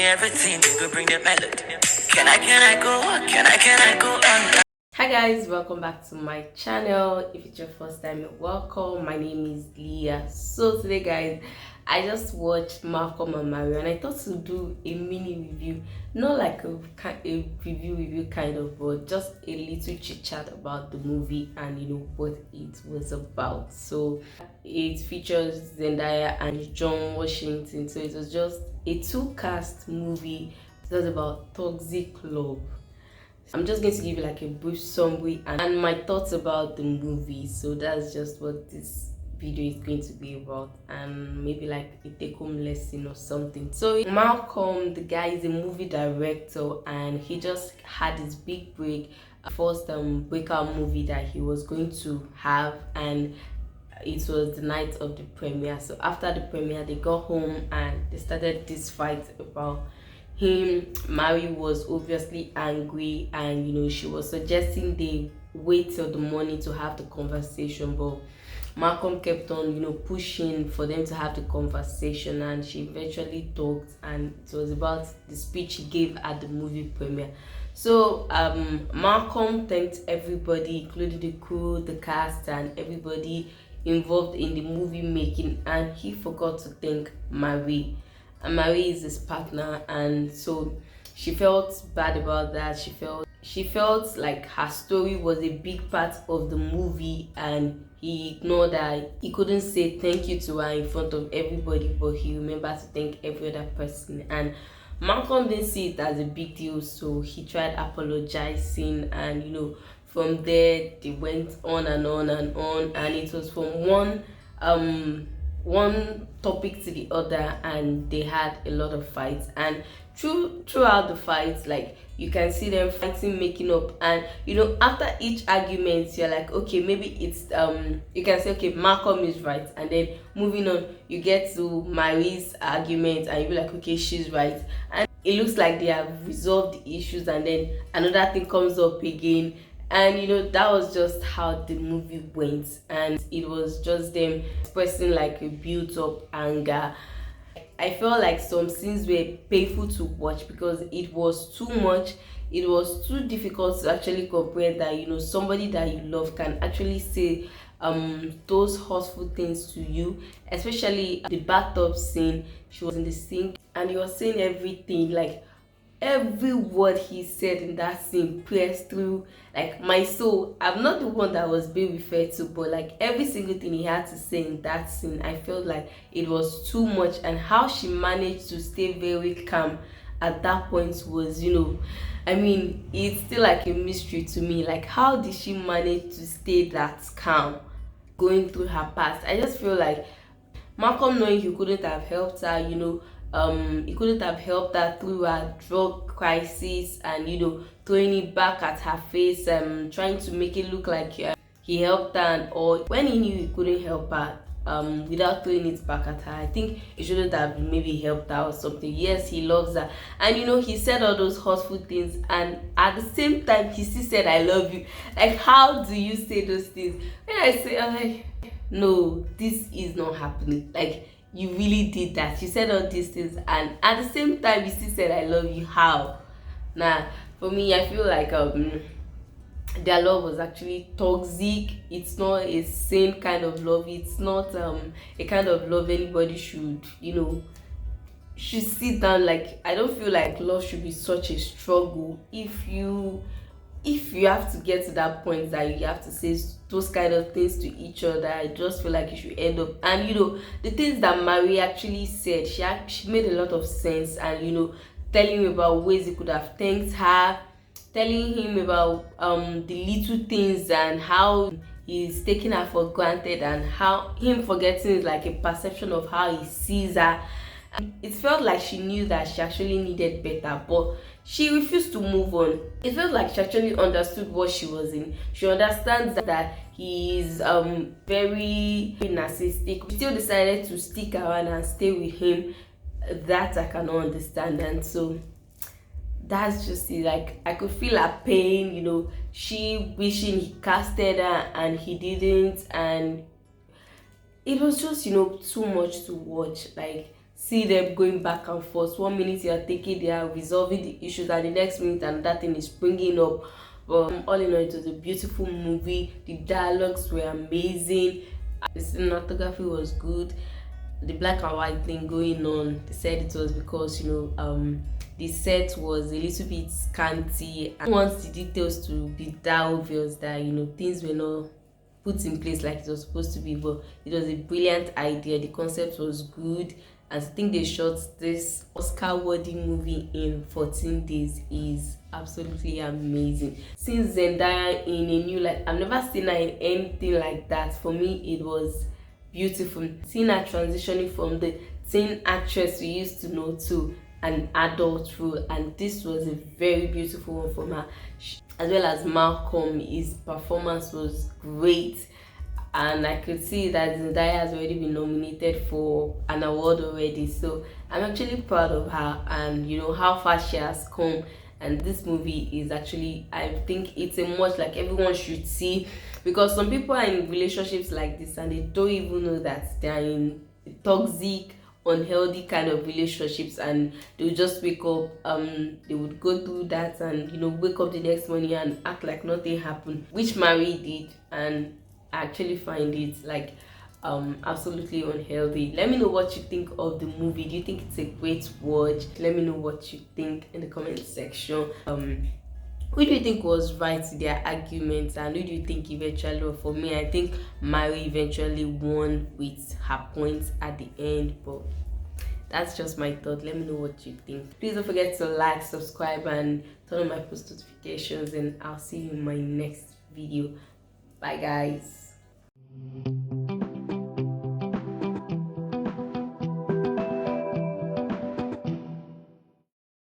me everything, you could bring the melody. Can I go on? Hi guys, welcome back to my channel. If it's your first time, welcome. My name is Leeyah. So today guys, I just watched Malcolm and Mario and I thought to do a mini review, not like a review kind of, but just a little chit chat about the movie and what it was about. So it features Zandaya and John Washington. So it was just a two-cast movie. It was about toxic love. I'm just going to give you like a brief summary and my thoughts about the movie. So that's just what this video is going to be about, and maybe like a take-home lesson or something. So Malcolm, the guy, is a movie director and he just had his big break, first breakout movie that he was going to have, and it was the night of the premiere. So after the premiere, they got home and they started this fight about him. Mary was obviously angry and she was suggesting they wait till the morning to have the conversation, but Malcolm kept on pushing for them to have the conversation, and she eventually talked, and it was about the speech he gave at the movie premiere. So Malcolm thanked everybody, including the crew, the cast, and everybody involved in the movie making, and he forgot to thank Marie. And Marie is his partner, and so she felt bad about that. She felt like her story was a big part of the movie, and he ignored that. He couldn't say thank you to her in front of everybody, but he remembered to thank every other person. And Malcolm didn't see it as a big deal, so he tried apologizing, and from there they went on and on and on, and it was from one topic to the other, and they had a lot of fights, and throughout the fights, like, you can see them fighting, making up, and after each argument you're like, okay, maybe it's you can say, okay, Malcolm is right, and then moving on you get to Marie's argument and you'll be like, okay, she's right, and it looks like they have resolved the issues, and then another thing comes up again. And that was just how the movie went, and it was just them expressing like a built-up anger. I felt like some scenes were painful to watch because it was too much. It was too difficult to actually comprehend that somebody that you love can actually say those hurtful things to you, especially the bathtub scene. She was in the sink and he was saying everything, like every word he said in that scene pierced through like my soul. I'm not the one that was being referred to, but like every single thing he had to say in that scene, I felt like it was too much. And how she managed to stay very calm at that point was, I mean, it's still like a mystery to me. Like, how did she manage to stay that calm going through her past? I just feel like Malcolm, knowing he couldn't have helped her, he couldn't have helped her through her drug crisis, and throwing it back at her face, trying to make it look like he helped her, or when he knew he couldn't help her, without throwing it back at her. I think he shouldn't have maybe helped her or something. Yes, he loves her, and he said all those hurtful things, and at the same time he still said I love you. Like, how do you say those things? When I say, I'm like, no, this is not happening. Like, you really did that. You said all these things, and at the same time you still said I love you. How? Nah, for me, I feel like their love was actually toxic. It's not a sane kind of love. It's not a kind of love anybody should sit down. Like, I don't feel like love should be such a struggle. If you have to get to that point that you have to say those kind of things to each other, I just feel like you should end up. And the things that Marie actually said, she made a lot of sense, and telling him about ways he could have thanked her, telling him about the little things and how he's taking her for granted, and how him forgetting is like a perception of how he sees her. It felt like she knew that she actually needed better, but she refused to move on. It felt like she actually understood what she was in. She understands that he is very narcissistic. She still decided to stick around and stay with him. That I cannot understand. And so that's just it. Like, I could feel her pain, she wishing he casted her and he didn't, and it was just too much to watch. Like, see them going back and forth. One minute you are thinking they are resolving the issues, and the next minute another thing is springing up. But all in all, it was a beautiful movie. The dialogues were amazing, the cinematography was good. The black and white thing going on, they said it was because the set was a little bit scanty and wants the details to be that obvious that things were not put in place like it was supposed to be. But it was a brilliant idea, the concept was good, and I think they shot this Oscar worthy movie in 14 days is absolutely amazing. Since Zendaya in a new light, I've never seen her in anything like that. For me, it was beautiful. Seeing her transitioning from the teen actress we used to know to an adult role, and this was a very beautiful one from her. As well as Malcolm, his performance was great, and I could see that Zendaya has already been nominated for an award already. So I'm actually proud of her, and how far she has come. And this movie is actually, I think it's a must, like everyone should see, because some people are in relationships like this and they don't even know that they're in toxic, unhealthy kind of relationships, and they'll just wake up, they would go through that and wake up the next morning and act like nothing happened, which Mary did. And I actually find it like absolutely unhealthy. Let me know what you think of the movie. Do you think it's a great watch? Let me know what you think in the comment section. Who do you think was right in their arguments, and who do you think eventually won? For me, I think Mary eventually won with her points at the end, but that's just my thought. Let me know what you think. Please don't forget to like, subscribe, and turn on my post notifications, and I'll see you in my next video. Bye guys.